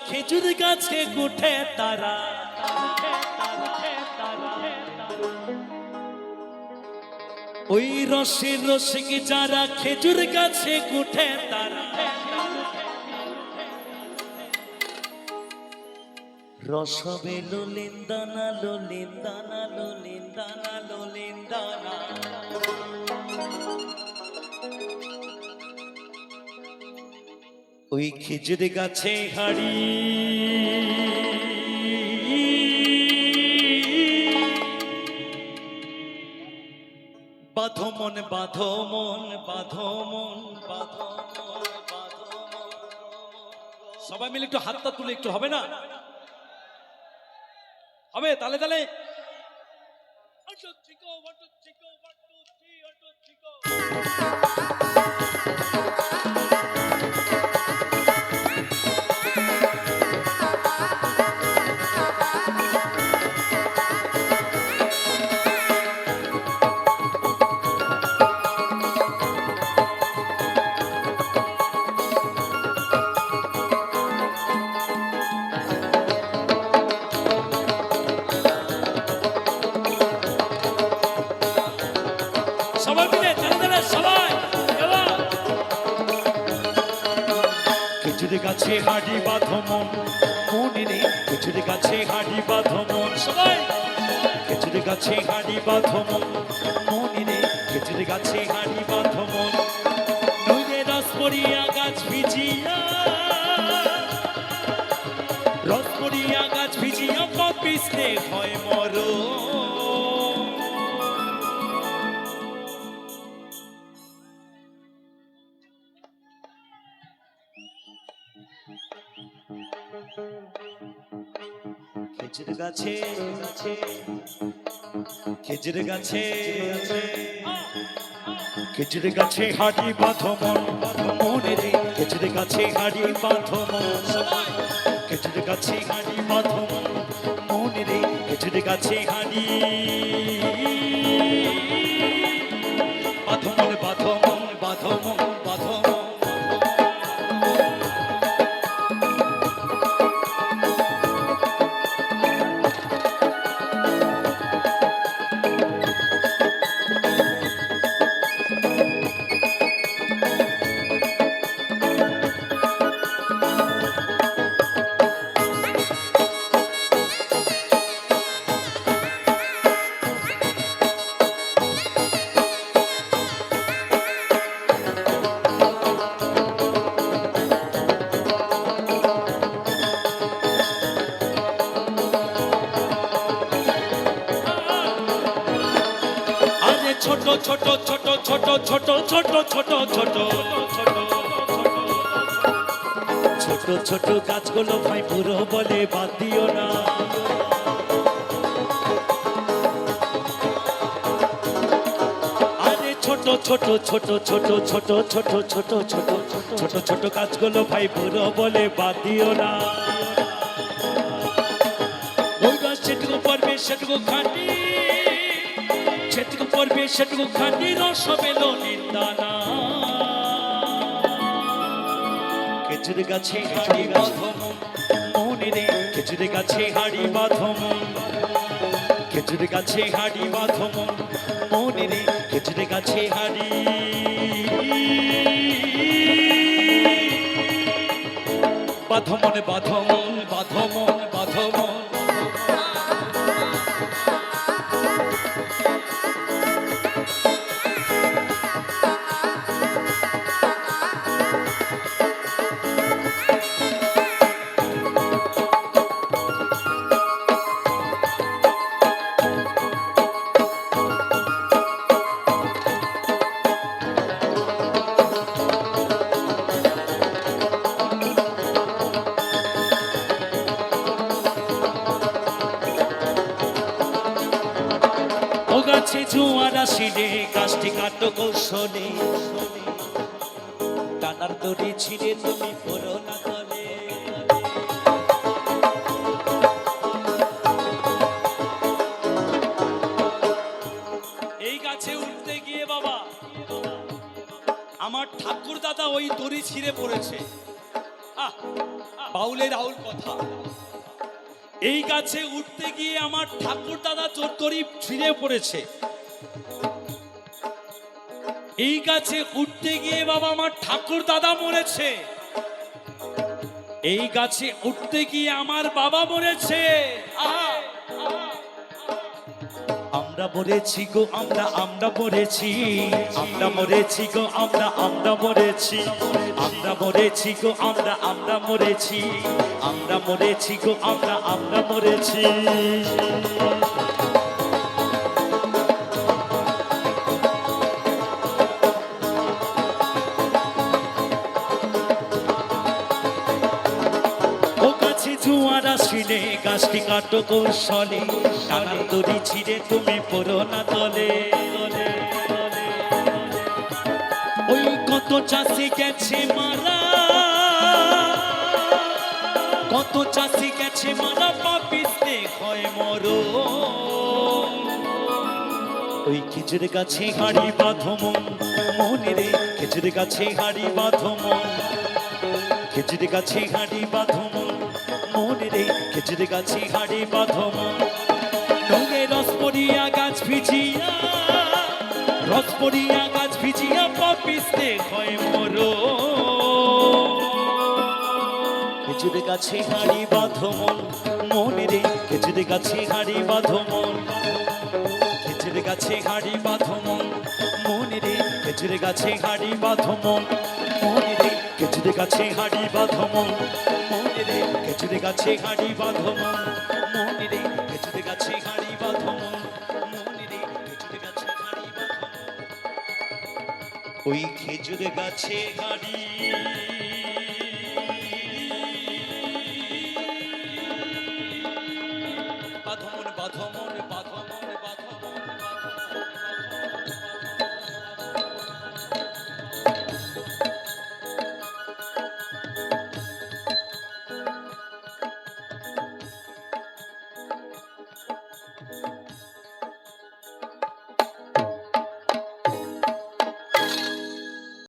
খেজুর গাছে উঠে তারা, ওই রসের রসিক যারা খেজুর গাছে উঠে তারা, রসবে লোলিন দানা লোলিন দানা লোলিন দানা লোলিন দানা। ওই খেজুর গাছে হাড়ি বাঁধো মন বাঁধো মন বাঁধো মন বাঁধো মন বাঁধো মন। সবাই মিলে একটু হাতটা তুলে একটু হবে না? হবে তালে তালে। সবাই মিলে তালে তালে সবাই। খেজুর গাছে হাড়ি বাঁধো মন মনে রে, খেজুর গাছে হাড়ি বাঁধো মন সবাই। খেজুর গাছে হাড়ি বাঁধো মন মনে রে, খেজুর গাছে হাড়ি বাঁধো মন। নইলে রস পড়িয়া গাছ ভিজিয়া, রস পড়িয়া গাছ ভিজিয়া পিছলে হয় মরণ। খেজুর গাছে খেজুর গাছে খেজুর গাছে হাড়ি বাঁধো মন মনে রে, খেজুর গাছে হাড়ি বাঁধো মন। খেজুর গাছে হাড়ি বাঁধো মন মনে রে, খেজুর গাছে হাড়ি বাঁধো মন বাঁধো মন বাঁধো মন বাঁধো মন। ছোট ছোট ছোট ছোট ছোট ছোট ছোট ছোট ছোট ছোট গাছগুলো ভাই পুরো বলে বাদ দিও না। আরে ছোট ছোট ছোট ছোট ছোট ছোট ছোট ছোট ছোট ছোট গাছগুলো ভাই পুরো বলে বাদ দিও না। ওই গাছ যেটুকু পড়বে সেটুকু খাটি, যেটুকু পড়বে সেটুকু খাটি রসবে লোলিন দানা। খেজুর গাছে হাড়ি বাঁধো মন মনে রে, খেজুর গাছে হাড়ি বাঁধো মন। খেজুর গাছে হাড়ি বাঁধো মন মনে রে, খেজুর গাছে হাড়ি বাঁধো মন বাঁধো মন বাঁধো মন বাঁধো মন। গাছে জোয়ার আসিলে গাছটি কাটো কৌশলে, টানার দড়ি ছিঁড়ে তুমি পড়ো না তলে। এই গাছে উঠতে গিয়ে বাবা আমার ঠাকুর দাদা ওই দড়ি ছিঁড়ে পড়েছে। বাউলের আউল কথা। এই গাছে উঠতে গিয়ে আমার ঠাকুর দাদা চোরতরি ছিঁড়ে পড়েছে। এই গাছে উঠতে গিয়ে বাবা আমার ঠাকুর দাদা মরেছে। এই গাছে উঠতে গিয়ে আমার বাবা মরেছে। আহা! আমরা মরেছি গো, আমরা মরেছি, আমরা মরেছি গো, আমরা মরেছি, আমরা মরেছি গো, আমরা মরেছি, আমরা মরেছি গো, আমরা মরেছি। ও গাছে জোয়ার আসিলে গাছটি কাটো কৌশলে, টানার দড়ি ছিঁড়ে তুমি পড়ো না তলে। ওই কত চাষি গেছে মারা, কত চাষি গেছে মারা, পাপিতে হয় মরো। ওই খেজুর গাছে হাড়ি বাঁধো মন, মনে রে খেজুর গাছে হাড়ি বাঁধো মন, খেজুর গাছে হাড়ি বাঁধো মন, মনে রে খেজুর গাছে হাড়ি বাঁধো মন। নৌকে রস পড়িয়া গাছ ভিজিয়া, রস পড়িয়া গাছ ভিজিয়া, পাপিতে হয় মরো। খেজুর গাছে হাড়ি বাঁধো মন, মনে রে খেজুর গাছে হাড়ি বাঁধো মন, খেজুর গাছে হাড়ি বাঁধো মন, মনে রে খেজুর গাছে হাড়ি বাঁধো মন, মনে রে খেজুর গাছে হাড়ি বাঁধো মন, মনে রে খেজুর গাছে হাড়ি বাঁধো মন, মনে রে খেজুর গাছে হাড়ি বাঁধো মন, মনে রে খেজুর গাছে হাড়ি বাঁধো মন। ওই খেজুর গাছে হাড়ি